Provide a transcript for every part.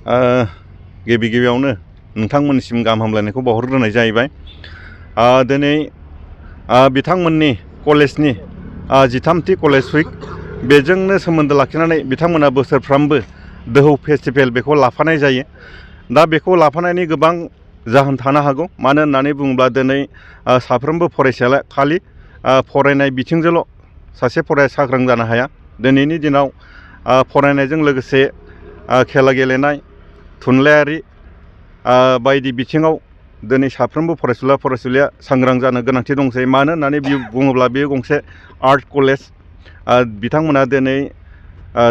गिबियावनो नोंथांमोननिसिम गाहाम हामलायनायखौ बावहरग्रोनाय जाहैबाय। दिनै बिथांमोननि कलेजनि 13थि कलेज उइक बेजोंनो सोमोन्दो लाखिनानै बिथांमोना बोसोरफ्रामबो दोहौ फेस्टिभेल बेखौ लाफानाय जायो। दा बेखौ लाफानायनि गोबां जाहोन थानो हागौ। मानो होननानै बुङोब्ला दिनै साफ्रोमबो फरायसाया खालि फरायनाय बिथिंजोंल' सासे फरायसाया सांग्रां जानो हाया। दिनैनि दिनाव फरायनायजों लोगोसे खेला गेलेनाय, थुनलाइयारि बायदि बिथिङाव दिनै साफ्रोमबो फरायसुलिया सांग्रां जानो गोनांथि दंसै। मानो होननानै बुङोब्ला बेयो गंसे आर्ट कलेज। बिथांमोना दिनै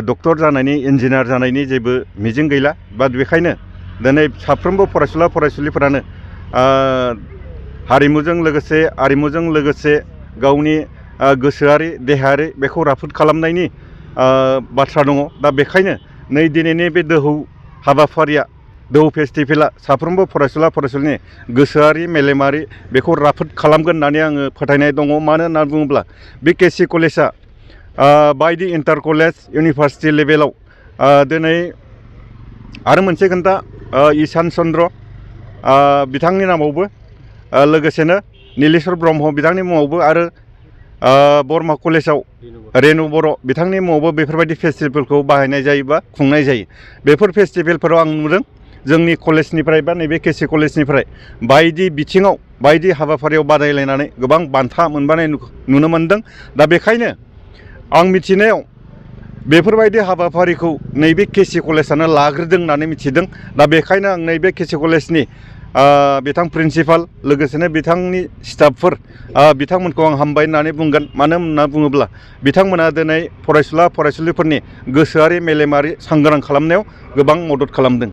डक्टर जानायनि, इन्जिनियार जानायनि जेबो मिजिं गैला। बेखायनो दिनै साफ्रोमबो फरायसुलिफोरानो हारिमुजों लोगोसे गावनि गोसोआरि, देहायारि बेखौ राफोद खालामनायनि बाथ्रा दङ। दा बेखायनो दिनैनि बे दोहौ हाबाफारिया, दोहौ फेस्टिभेला साफ्रोमबो फरायसुलिनि गोसोआरि, मेलेमारि बेखौ राफोद खालामगोन होननानै आङो फोथायनाय दङ। मानो होननानै बुङोब्ला बे केसि कलेजआ बायदि इन्टार कलेज, इउनिभार्सिटि लेभेलाव दिनै आरो मोनसे खोथा, ईशान चन्द्र बिथांनि नामावबो, लोगोसेनो नीलेश्वर ब्रह्म बिथांनि मुङावबो, आरो बरमा कलेजाव रेनु बर' बिथांनि मुङावबो बेफोरबायदि फेस्टिभेलखौ बाहायनाय जायो बा खुंनाय जायो। बेफोर फेस्टिभेलफोराव आं नुदों जोंनि कलेजनिफ्राय बा नैबे केसि कलेजनिफ्राय बायदि बिथिङाव, बायदि हाबाफारियाव बादायलायनानै गोबां बान्था मोनबानाय नुनो मोनदों। दा बेखायनो आं मिथिनायाव बेफोरबायदि हाबाफारिखौ नैबे केसि कलेजआनो लाग्रोदों होननानै मिथिदों। दा बेखायनो आं नैबे केसि कलेजनि बिथां प्रिन्सिपाल, लोगोसेनो बिथांनि स्टाफफोर बिथांमोनखौ आं हामबाय होननानै बुंगोन। मानो होनना बुङोब्ला बिथांमोना दिनै फरायसुलिफोरनि गोसोआरि, मेलेमारि सांग्रां खालामनायाव गोबां मदद खालामदों।